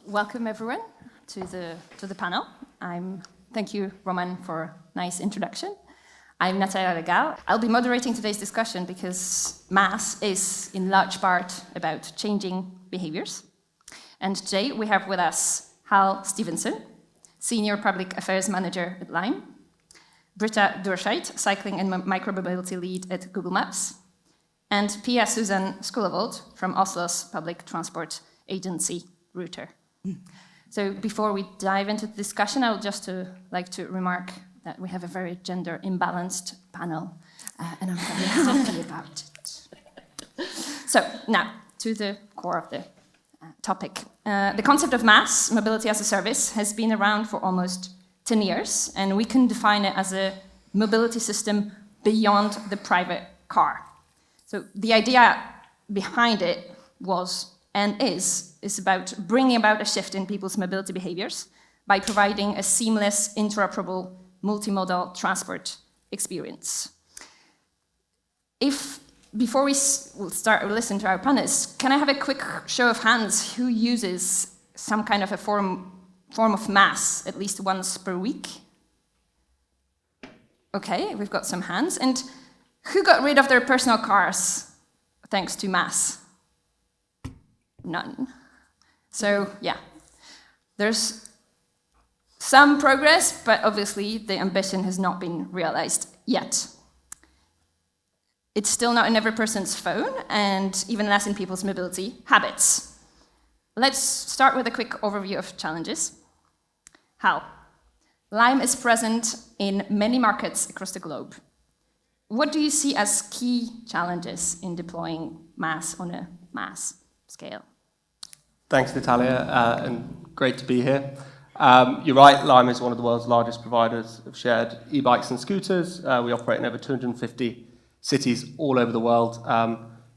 welcome everyone to the panel. Thank you, Roman, for a nice introduction. I'm Natalia Legal. I'll be moderating today's discussion because MaaS is in large part about changing behaviors. And today we have with us Hal Stevenson, Senior Public Affairs Manager at Lime, Britta Doorscheit, Cycling and Micromobility Lead at Google Maps, and Pia Susan Skulevold from Oslo's public transport agency, Ruter. So before we dive into the discussion, I would just like to remark that we have a very gender imbalanced panel, and I'm very happy about it. So now, to the core of the topic. The concept of MaaS, mobility as a service, has been around for almost 10 years, and we can define it as a mobility system beyond the private car. So the idea behind it was and is about bringing about a shift in people's mobility behaviors by providing a seamless, interoperable, multimodal transport experience. Before we start to listen to our panelists, can I have a quick show of hands who uses some kind of a form of MaaS at least once per week? Okay, we've got some hands. And who got rid of their personal cars thanks to MaaS? None. So yeah, there's some progress, but obviously the ambition has not been realized yet. It's still not in every person's phone, and even less in people's mobility habits. Let's start with a quick overview of challenges. How? Lime is present in many markets across the globe. What do you see as key challenges in deploying MaaS on a mass scale? Thanks, Natalia, and great to be here. You're right, Lime is one of the world's largest providers of shared e-bikes and scooters. We operate in over 250 cities all over the world.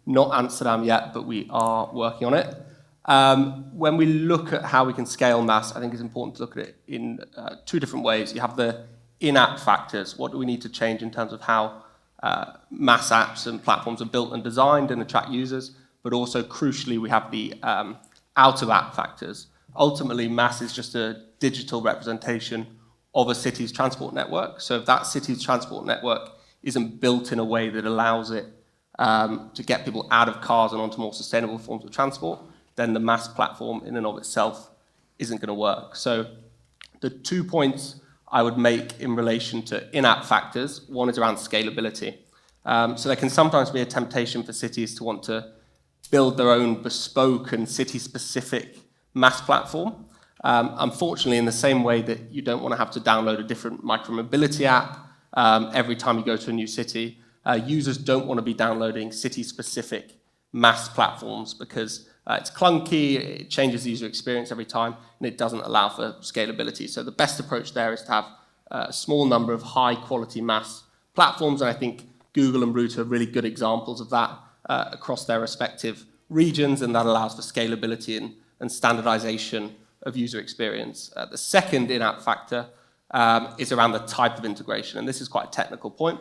Not Amsterdam yet, but we are working on it. When we look at how we can scale MaaS, I think it's important to look at it in two different ways. You have the in-app factors. What do we need to change in terms of how MaaS apps and platforms are built and designed and attract users? But also, crucially, we have the out-of-app factors. Ultimately, MaaS is just a digital representation of a city's transport network. So if that city's transport network isn't built in a way that allows it to get people out of cars and onto more sustainable forms of transport, then the MaaS platform in and of itself isn't going to work. So the 2 points I would make in relation to in-app factors, one is around scalability. So there can sometimes be a temptation for cities to want to build their own bespoke and city-specific MaaS platform. Unfortunately, in the same way that you don't want to have to download a different micromobility app every time you go to a new city, users don't want to be downloading city-specific MaaS platforms because it's clunky, it changes the user experience every time, and it doesn't allow for scalability. So the best approach there is to have a small number of high-quality MaaS platforms, and I think Google and Ruter are really good examples of that across their respective regions, and that allows for scalability and standardization of user experience. The second in-app factor is around the type of integration, and this is quite a technical point.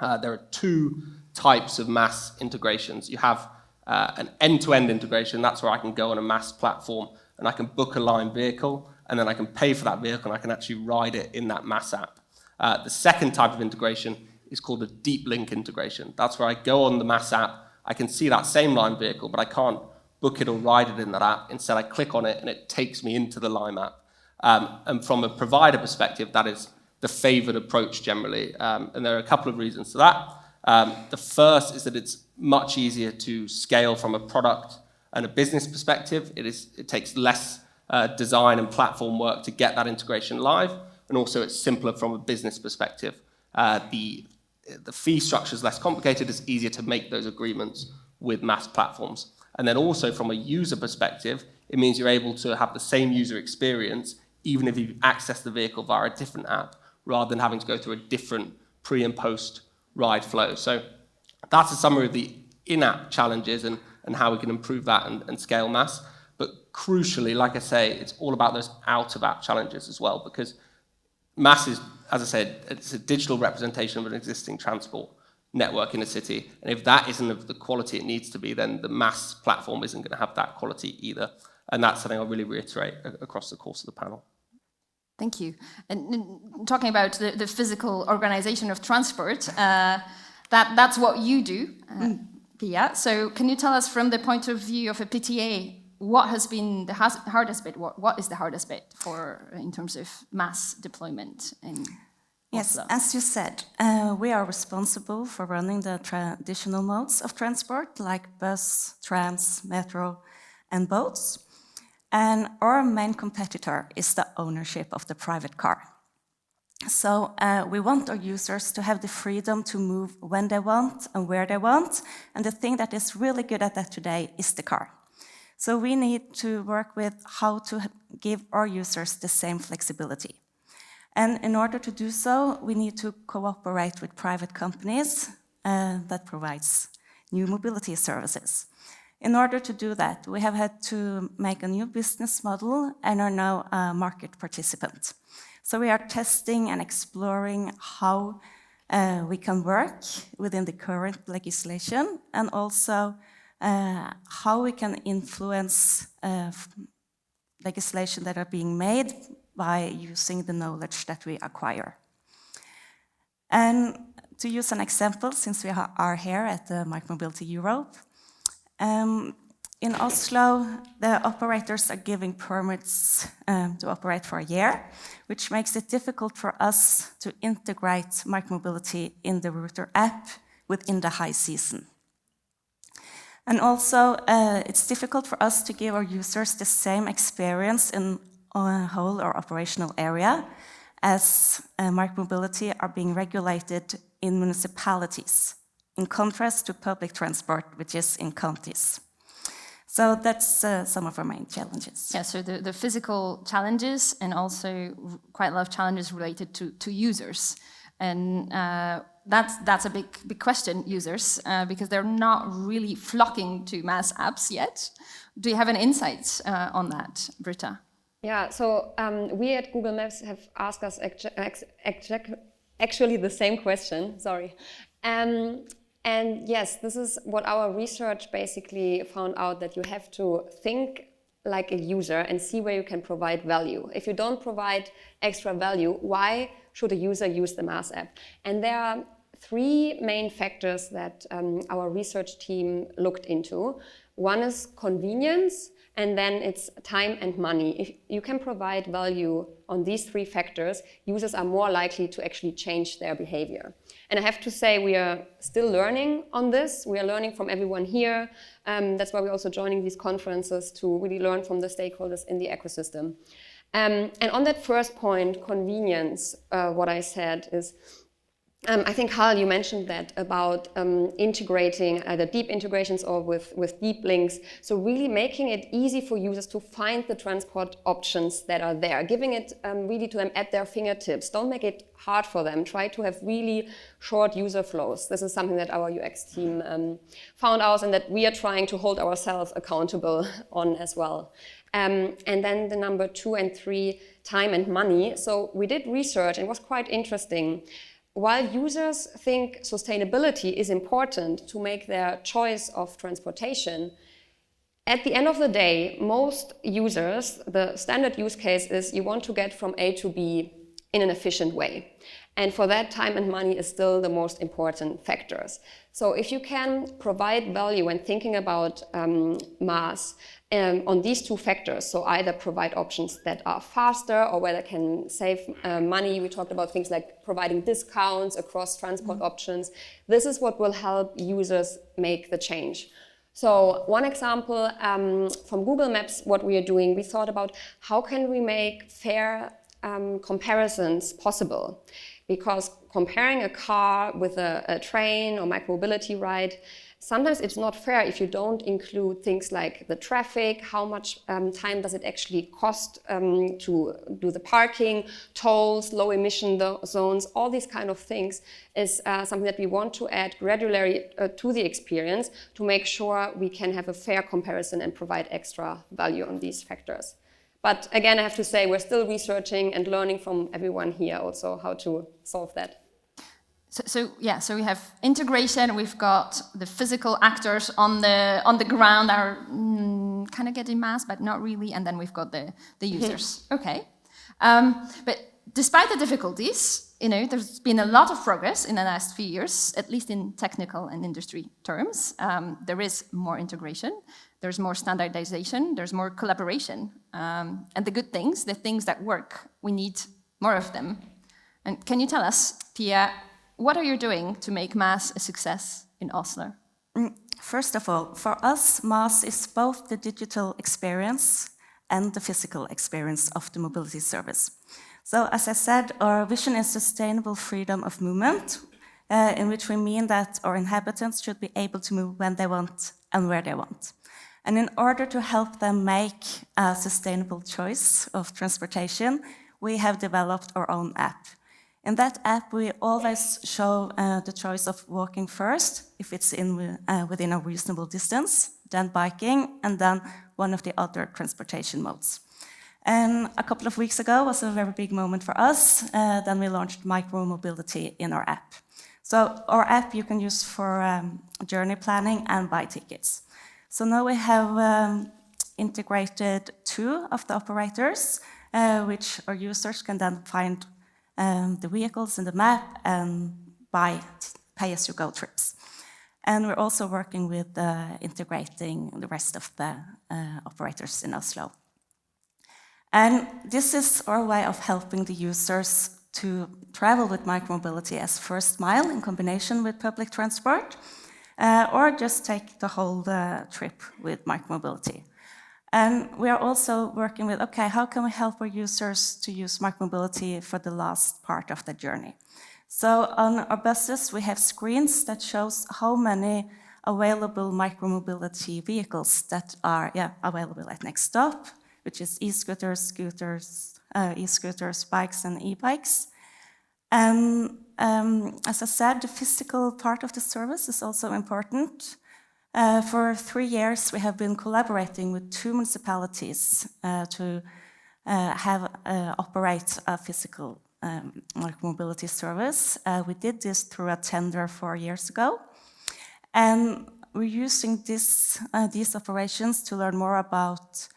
There are two types of MaaS integrations. You have an end-to-end integration. That's where I can go on a MaaS platform and I can book a Lime vehicle, and then I can pay for that vehicle and I can actually ride it in that MaaS app. The second type of integration is called a deep link integration. That's where I go on the MaaS app, I can see that same Lime vehicle, but I can't book it or ride it in that app. Instead, I click on it and it takes me into the Lime app. And from a provider perspective, that is the favored approach generally. And there are a couple of reasons to that. The first is that it's much easier to scale from a product and a business perspective. It takes less design and platform work to get that integration live. And also it's simpler from a business perspective. The fee structure is less complicated. It's easier to make those agreements with MaaS platforms. And then also from a user perspective, it means you're able to have the same user experience even if you access the vehicle via a different app rather than having to go through a different pre and post ride flow. So that's a summary of the in-app challenges and how we can improve that and scale MaaS. But crucially, like I say, it's all about those out-of-app challenges as well, because MaaS is, as I said, it's a digital representation of an existing transport network in a city. And if that isn't of the quality it needs to be, then the MaaS platform isn't going to have that quality either. And that's something I'll really reiterate across the course of the panel. Thank you. And talking about the physical organization of transport, that's what you do, Pia. So can you tell us from the point of view of a PTA, what has been the hardest bit? What is the hardest bit in terms of MaaS deployment in Yes, Oslo? as you said, we are responsible for running the traditional modes of transport like bus, trams, metro, and boats. And our main competitor is the ownership of the private car. So we want our users to have the freedom to move when they want and where they want. And the thing that is really good at that today is the car. So we need to work with how to give our users the same flexibility. And in order to do so, we need to cooperate with private companies that provides new mobility services. In order to do that, we have had to make a new business model and are now a market participant. So we are testing and exploring how we can work within the current legislation and also how we can influence legislation that are being made by using the knowledge that we acquire. And to use an example, since we are here at the Micromobility Europe, in Oslo, the operators are giving permits to operate for a year, which makes it difficult for us to integrate micromobility in the router app within the high season. And also, it's difficult for us to give our users the same experience in a whole or operational area as micromobility are being regulated in municipalities, in contrast to public transport, which is in counties. So that's some of our main challenges. Yeah, so the physical challenges and also quite a lot of challenges related to users. And that's a big question, users, because they're not really flocking to MaaS apps yet. Do you have any insights on that, Britta? Yeah, so we at Google Maps have asked us actually the same question, sorry. And yes, this is what our research basically found out, that you have to think like a user and see where you can provide value. If you don't provide extra value, why should a user use the MaaS app? And there are three main factors that our research team looked into. One is convenience, and then it's time and money. If you can provide value on these three factors, users are more likely to actually change their behavior. And I have to say, we are still learning on this. We are learning from everyone here. That's why we're also joining these conferences to really learn from the stakeholders in the ecosystem. And on that first point, convenience, what I said is, I think, Hal, you mentioned that about integrating either deep integrations or with deep links. So really making it easy for users to find the transport options that are there, giving it really to them at their fingertips. Don't make it hard for them. Try to have really short user flows. This is something that our UX team found out and that we are trying to hold ourselves accountable on as well. And then the number 2 and 3, time and money. So we did research, and it was quite interesting. While users think sustainability is important to make their choice of transportation, at the end of the day, most users, the standard use case is you want to get from A to B in an efficient way. And for that, time and money is still the most important factors. So if you can provide value when thinking about MaaS on these two factors, so either provide options that are faster or where they can save money. We talked about things like providing discounts across transport options. This is what will help users make the change. So one example from Google Maps, what we are doing, we thought about how can we make fair comparisons possible. Because comparing a car with a train or micromobility ride, sometimes it's not fair if you don't include things like the traffic, how much time does it actually cost to do the parking, tolls, low emission zones, all these kind of things is something that we want to add gradually to the experience to make sure we can have a fair comparison and provide extra value on these factors. But again, I have to say, we're still researching and learning from everyone here also how to solve that. So we have integration. We've got the physical actors on the ground are kind of getting MaaS, but not really. And then we've got the users. Okay. But despite the difficulties, there's been a lot of progress in the last few years, at least in technical and industry terms. There is more integration, there's more standardization, there's more collaboration. And the good things, the things that work, we need more of them. And can you tell us, Pia, what are you doing to make MaaS a success in Oslo? First of all, for us, MaaS is both the digital experience and the physical experience of the mobility service. So, as I said, our vision is sustainable freedom of movement, in which we mean that our inhabitants should be able to move when they want and where they want. And in order to help them make a sustainable choice of transportation, we have developed our own app. In that app, we always show the choice of walking first, if it's within a reasonable distance, then biking, and then one of the other transportation modes. And a couple of weeks ago was a very big moment for us. Then we launched micro-mobility in our app. So our app you can use for journey planning and buy tickets. So now we have integrated 2 of the operators, which our users can then find the vehicles in the map and buy pay-as-you-go trips. And we're also working with integrating the rest of the operators in Oslo. And this is our way of helping the users to travel with micromobility as first mile in combination with public transport, or just take the whole trip with micromobility. And we are also working with, okay, how can we help our users to use micromobility for the last part of the journey? So on our buses, we have screens that shows how many available micromobility vehicles that are available at next stop, which is e-scooters, scooters, e-scooters, bikes, and e-bikes. And as I said, the physical part of the service is also important. For 3 years, we have been collaborating with 2 municipalities to operate a physical mobility service. We did this through a tender 4 years ago. And we're using these operations to learn more about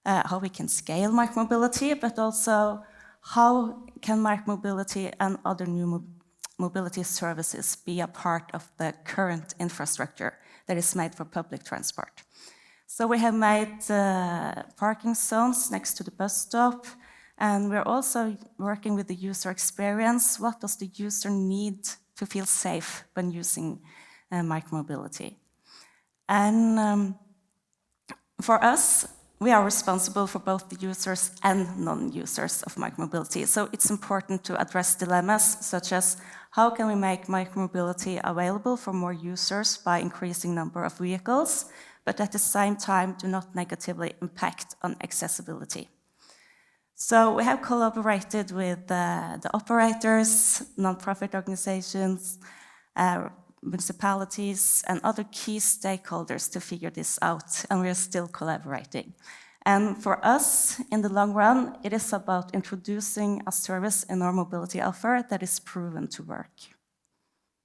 how we can scale micromobility, but also how can micromobility and other new mobility services be a part of the current infrastructure that is made for public transport. So we have made parking zones next to the bus stop, and we're also working with the user experience. What does the user need to feel safe when using micromobility? And for us, we are responsible for both the users and non-users of micromobility. So it's important to address dilemmas such as how can we make micromobility available for more users by increasing number of vehicles, but at the same time do not negatively impact on accessibility. So we have collaborated with the operators, non-profit organizations, municipalities, and other key stakeholders to figure this out, and we are still collaborating. And for us, in the long run, it is about introducing a service in our mobility offer that is proven to work.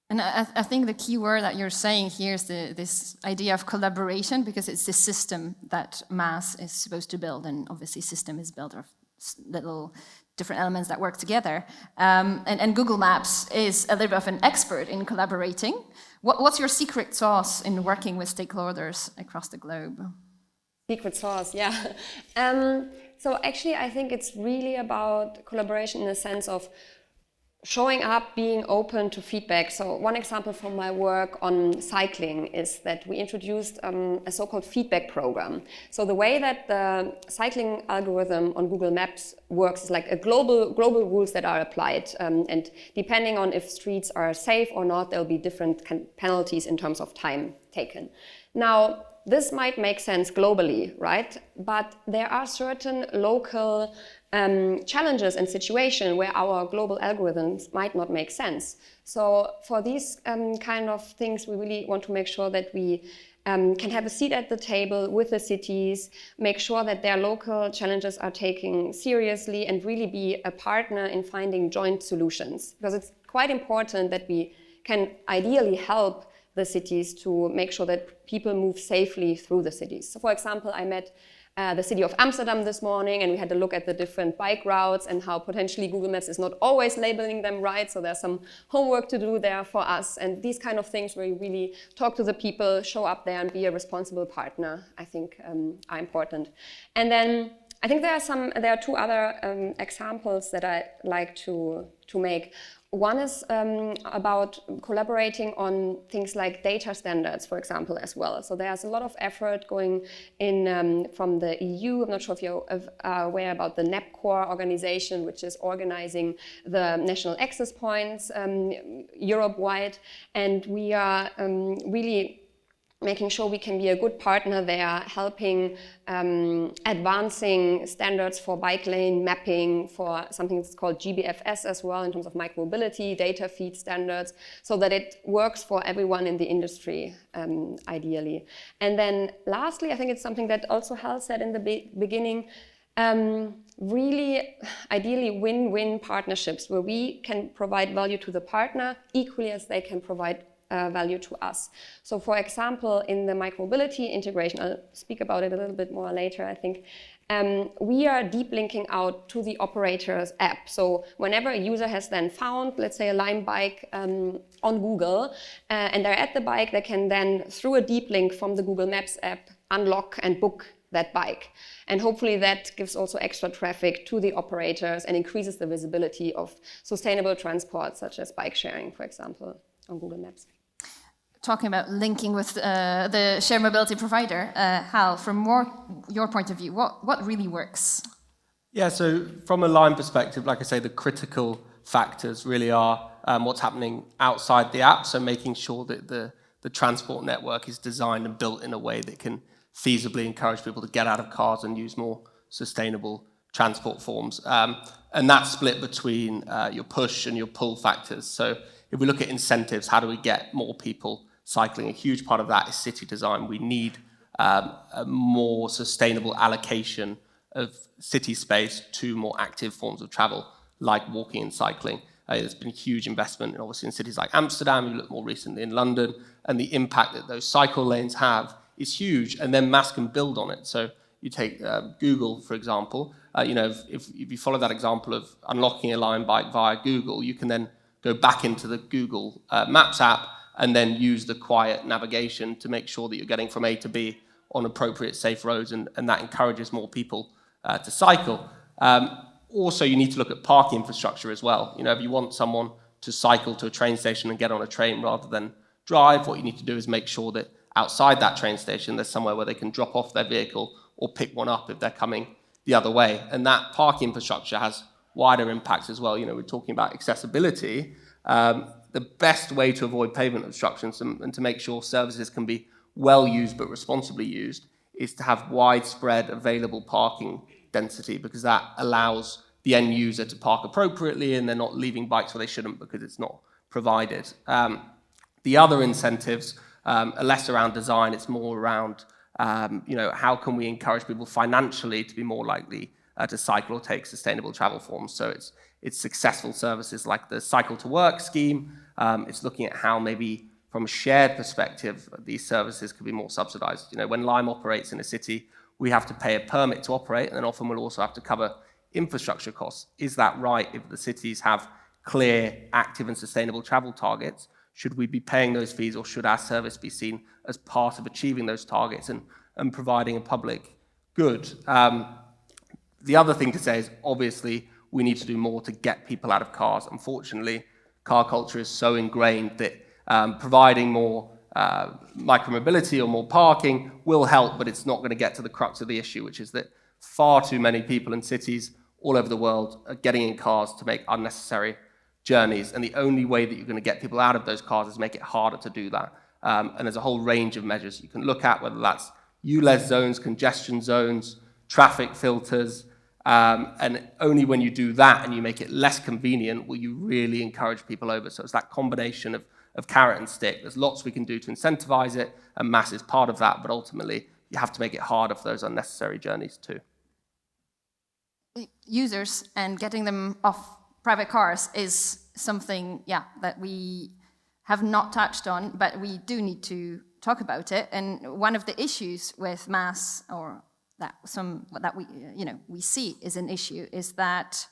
And I think the key word that you're saying here is this idea of collaboration, because it's the system that MaaS is supposed to build, and obviously system is built of little different elements that work together. And Google Maps is a little bit of an expert in collaborating. What's your secret sauce in working with stakeholders across the globe? Secret sauce, yeah. So actually, I think it's really about collaboration in the sense of showing up, being open to feedback. So one example from my work on cycling is that we introduced a so-called feedback program. So the way that the cycling algorithm on Google Maps works is like a global rules that are applied. And depending on if streets are safe or not, there'll be different penalties in terms of time taken. Now, this might make sense globally, right? But there are certain local challenges and situations where our global algorithms might not make sense. So for these kind of things, we really want to make sure that we can have a seat at the table with the cities, make sure that their local challenges are taken seriously, and really be a partner in finding joint solutions. Because it's quite important that we can ideally help the cities to make sure that people move safely through the cities. So for example, I met the city of Amsterdam this morning, and we had a look at the different bike routes and how potentially Google Maps is not always labeling them right. So there's some homework to do there for us. And these kind of things where you really talk to the people, show up there and be a responsible partner, I think are important. And then I think there are two other examples that I like to make. One is about collaborating on things like data standards, for example, as well. So there's a lot of effort going in from the EU. I'm not sure if you're aware about the NEPCOR organization, which is organizing the national access points Europe-wide. And we are really making sure we can be a good partner there, helping advancing standards for bike lane mapping, for something that's called GBFS as well, in terms of micromobility, data feed standards, so that it works for everyone in the industry, ideally. And then lastly, I think it's something that also Hal said in the beginning, really ideally win-win partnerships where we can provide value to the partner equally as they can provide value to us. So for example, in the micromobility integration, I'll speak about it a little bit more later, I think, we are deep linking out to the operator's app. So whenever a user has then found, let's say, a Lime bike on Google, and they're at the bike, they can then, through a deep link from the Google Maps app, unlock and book that bike. And hopefully that gives also extra traffic to the operators and increases the visibility of sustainable transport, such as bike sharing, for example, on Google Maps. Talking about linking with the shared mobility provider, Hal, from your point of view, what really works? Yeah, so from a Lime perspective, like I say, the critical factors really are what's happening outside the app, so making sure that the transport network is designed and built in a way that can feasibly encourage people to get out of cars and use more sustainable transport forms. And that's split between your push and your pull factors. So if we look at incentives, how do we get more people cycling? A huge part of that is city design. We need a more sustainable allocation of city space to more active forms of travel, like walking and cycling. There's been huge investment, obviously, in cities like Amsterdam. You look more recently in London, and the impact that those cycle lanes have is huge, and then MaaS can build on it. So you take Google, for example. If you follow that example of unlocking a Lime bike via Google, you can then go back into the Google Maps app and then use the quiet navigation to make sure that you're getting from A to B on appropriate safe roads, and that encourages more people to cycle. Also, you need to look at parking infrastructure as well. If you want someone to cycle to a train station and get on a train rather than drive, what you need to do is make sure that outside that train station there's somewhere where they can drop off their vehicle or pick one up if they're coming the other way. And that parking infrastructure has wider impacts as well. We're talking about accessibility. The best way to avoid pavement obstructions and to make sure services can be well used but responsibly used is to have widespread available parking density, because that allows the end user to park appropriately and they're not leaving bikes where they shouldn't because it's not provided. The other incentives are less around design, it's more around how can we encourage people financially to be more likely to cycle or take sustainable travel forms. So it's successful services like the Cycle to Work scheme. It's looking at how maybe from a shared perspective, these services could be more subsidized. When Lime operates in a city, we have to pay a permit to operate, and then often we'll also have to cover infrastructure costs. Is that right? If the cities have clear, active and sustainable travel targets, should we be paying those fees, or should our service be seen as part of achieving those targets and providing a public good? The other thing to say is, obviously, we need to do more to get people out of cars. Unfortunately, car culture is so ingrained that providing more micromobility or more parking will help, but it's not going to get to the crux of the issue, which is that far too many people in cities all over the world are getting in cars to make unnecessary journeys. And the only way that you're going to get people out of those cars is make it harder to do that. And there's a whole range of measures you can look at, whether that's ULEZ zones, congestion zones, traffic filters. And only when you do that and you make it less convenient will you really encourage people over. So it's that combination of carrot and stick. There's lots we can do to incentivize it, and MaaS is part of that, but ultimately you have to make it harder for those unnecessary journeys too. Users and getting them off private cars is something, that we have not touched on, but we do need to talk about it. And one of the issues with MaaS, or that we see is an issue, is that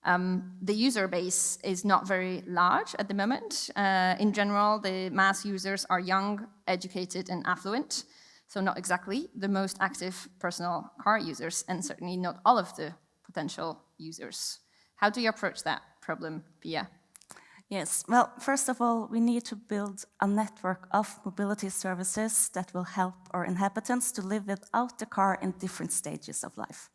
the user base is not very large at the moment. In general, the MaaS users are young, educated, and affluent, so not exactly the most active personal car users, and certainly not all of the potential users. How do you approach that problem, Pia? Yes, well, first of all, we need to build a network of mobility services that will help our inhabitants to live without the car in different stages of life.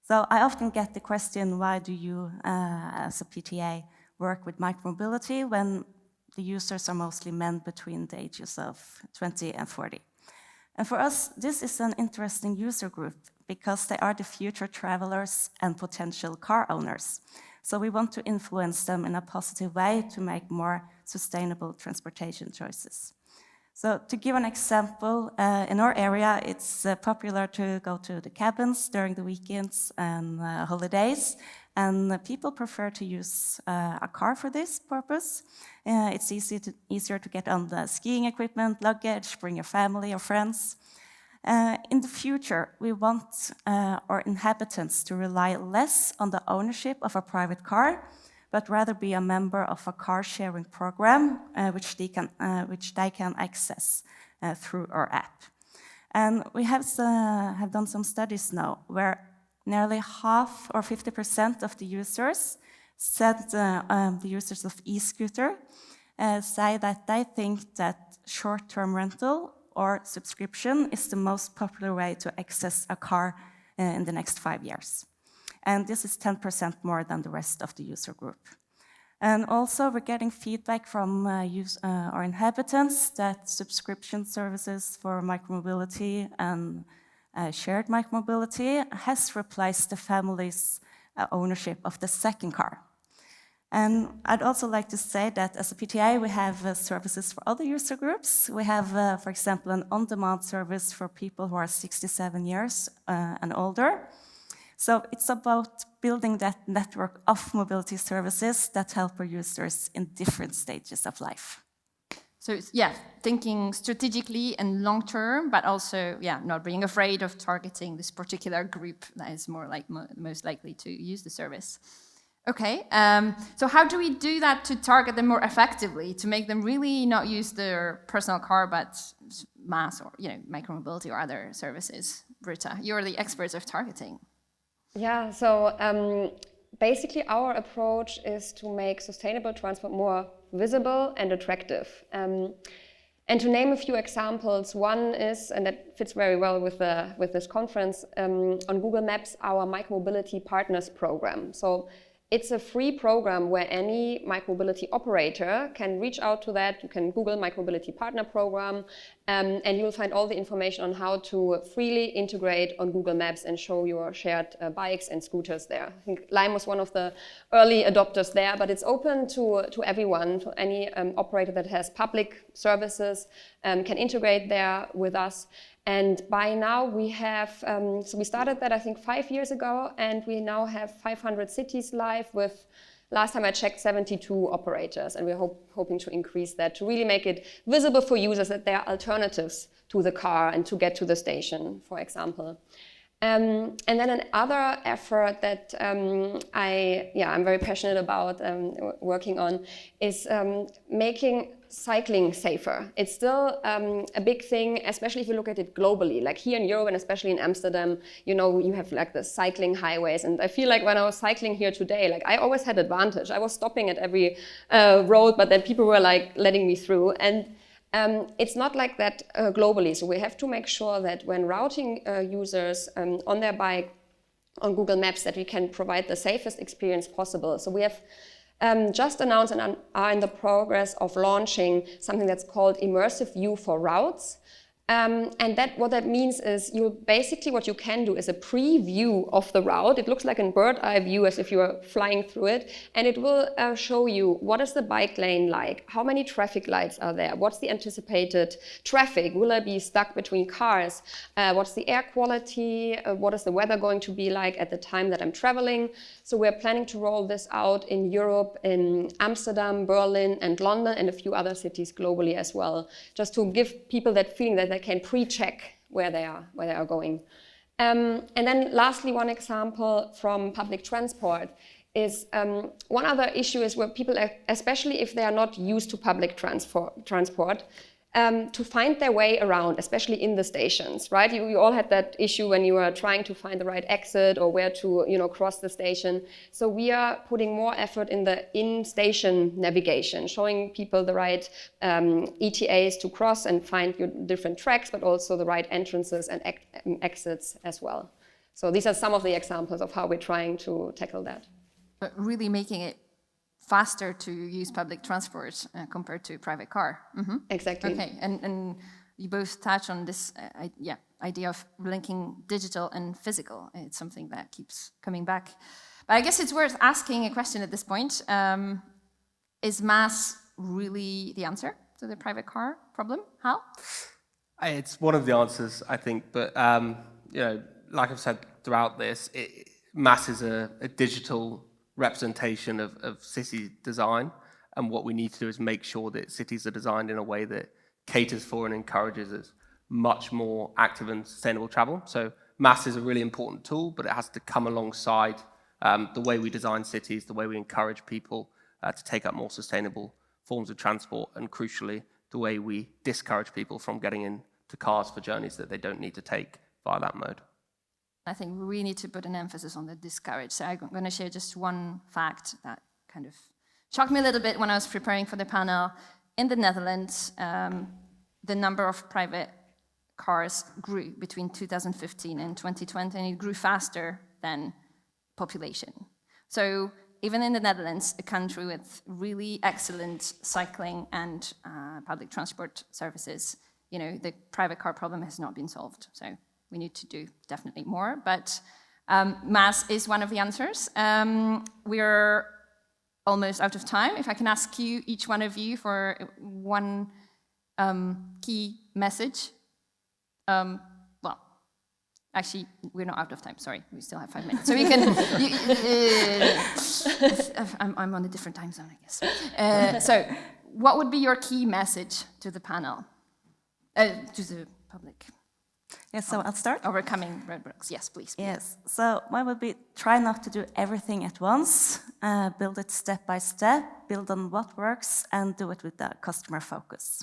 So I often get the question, why do you, as a PTA, work with micromobility when the users are mostly men between the ages of 20 and 40? And for us, this is an interesting user group because they are the future travelers and potential car owners. So we want to influence them in a positive way to make more sustainable transportation choices. So to give an example, in our area, it's popular to go to the cabins during the weekends and holidays, and people prefer to use a car for this purpose. It's easier to get on the skiing equipment, luggage, bring your family or friends. In the future, we want our inhabitants to rely less on the ownership of a private car, but rather be a member of a car-sharing program which they can access through our app. And we have done some studies now where nearly half or 50% of the users said the users of e-scooter say that they think that short-term rental or subscription is the most popular way to access a car in the next 5 years. And this is 10% more than the rest of the user group. And also we're getting feedback from our inhabitants that subscription services for micromobility and shared micromobility has replaced the family's ownership of the second car. And I'd also like to say that as a PTA, we have services for other user groups. We have, for example, an on-demand service for people who are 67 years and older. So it's about building that network of mobility services that help our users in different stages of life. So it's, thinking strategically and long-term, but also, not being afraid of targeting this particular group that is most likely to use the service. Okay, so how do we do that to target them more effectively, to make them really not use their personal car, but MaaS or micromobility or other services? Britta, you're the experts of targeting. Yeah, so basically our approach is to make sustainable transport more visible and attractive. And to name a few examples, one is, and that fits very well with this conference, on Google Maps, our Micromobility Partners program. So it's a free program where any micromobility operator can reach out to that. You can Google Micromobility Partner Program, and you'll find all the information on how to freely integrate on Google Maps and show your shared bikes and scooters there. I think Lime was one of the early adopters there, but it's open to everyone, to any operator that has public services, can integrate there with us. And by now we have, so we started that I think 5 years ago, and we now have 500 cities live with, last time I checked, 72 operators. And we're hoping to increase that to really make it visible for users that there are alternatives to the car and to get to the station, for example. And then another effort that I'm very passionate about working on is making cycling safer. It's still a big thing, especially if you look at it globally. Like here in Europe and especially in Amsterdam, you have like the cycling highways. And I feel like when I was cycling here today, like I always had advantage. I was stopping at every road, but then people were like letting me through. And it's not like that globally. So we have to make sure that when routing users on their bike on Google Maps, that we can provide the safest experience possible. So we have just announced and are in the progress of launching something that's called Immersive View for Routes. And what that means is what you can do is a preview of the route. It looks like a bird eye view as if you are flying through it. And it will show you what is the bike lane like, how many traffic lights are there, what's the anticipated traffic, will I be stuck between cars, what's the air quality, what is the weather going to be like at the time that I'm traveling. So we're planning to roll this out in Europe, in Amsterdam, Berlin, and London, and a few other cities globally as well, just to give people that feeling that they can pre-check where they are going. And then lastly, one example from public transport is one other issue is where people, especially if they are not used to public transport, to find their way around, especially in the stations, right? You all had that issue when you were trying to find the right exit or where to, cross the station. So we are putting more effort in the in-station navigation, showing people the right ETAs to cross and find your different tracks, but also the right entrances and exits as well. So these are some of the examples of how we're trying to tackle that. But really making it faster to use public transport compared to a private car. Mm-hmm. Exactly. Okay, and you both touch on this idea of linking digital and physical. It's something that keeps coming back. But I guess it's worth asking a question at this point. Is MaaS really the answer to the private car problem? How? It's one of the answers, I think, but like I've said throughout this, MaaS is a digital representation of city design, and what we need to do is make sure that cities are designed in a way that caters for and encourages us much more active and sustainable travel. So MaaS is a really important tool, but it has to come alongside the way we design cities, the way we encourage people to take up more sustainable forms of transport, and crucially, the way we discourage people from getting into cars for journeys that they don't need to take via that mode. I think we need to put an emphasis on the discourage. So I'm going to share just one fact that kind of shocked me a little bit when I was preparing for the panel. In the Netherlands, the number of private cars grew between 2015 and 2020, and it grew faster than population. So even in the Netherlands, a country with really excellent cycling and public transport services, the private car problem has not been solved. So we need to do definitely more, but MaaS is one of the answers. We're almost out of time. If I can ask you, each one of you, for one key message. Well, actually, we're not out of time. Sorry, we still have 5 minutes. So we can. I'm on a different time zone, I guess. So, what would be your key message to the panel, to the public? Yes, so I'll start. Overcoming roadblocks. Yes, please. Yes, so mine would be try not to do everything at once, build it step by step, build on what works, and do it with the customer focus.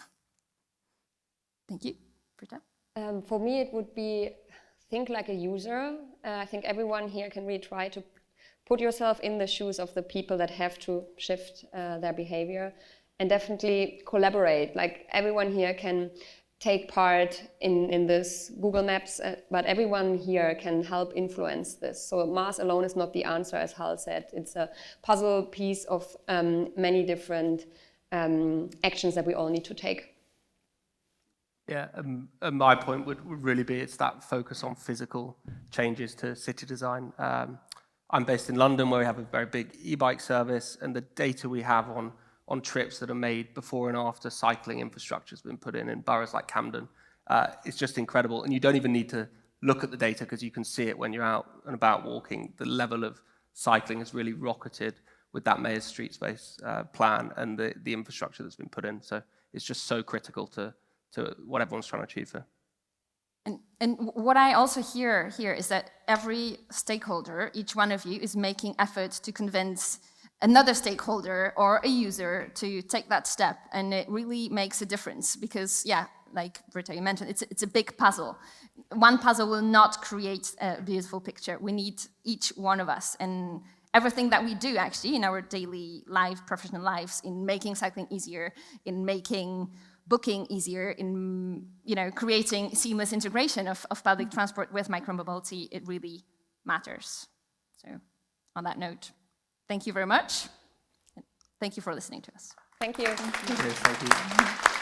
Thank you. Britta? For me, it would be think like a user. I think everyone here can really try to put yourself in the shoes of the people that have to shift their behavior, and definitely collaborate. Like everyone here can take part in this Google Maps, but everyone here can help influence this. So MaaS alone is not the answer, as Hal said. It's a puzzle piece of many different actions that we all need to take. Yeah, and my point would really be it's that focus on physical changes to city design. I'm based in London, where we have a very big e-bike service, and the data we have on trips that are made before and after cycling infrastructure has been put in boroughs like Camden. It's just incredible. And you don't even need to look at the data because you can see it when you're out and about walking. The level of cycling has really rocketed with that Mayor's Street Space plan and the infrastructure that's been put in. So it's just so critical to what everyone's trying to achieve here. And what I also hear here is that every stakeholder, each one of you, is making efforts to convince another stakeholder or a user to take that step, and it really makes a difference because, like Britta, you mentioned, it's a big puzzle. One puzzle will not create a beautiful picture. We need each one of us, and everything that we do actually in our daily life, professional lives, in making cycling easier, in making booking easier, in creating seamless integration of public transport with micromobility, it really matters. So on that note, thank you very much. Thank you for listening to us. Thank you. Thank you.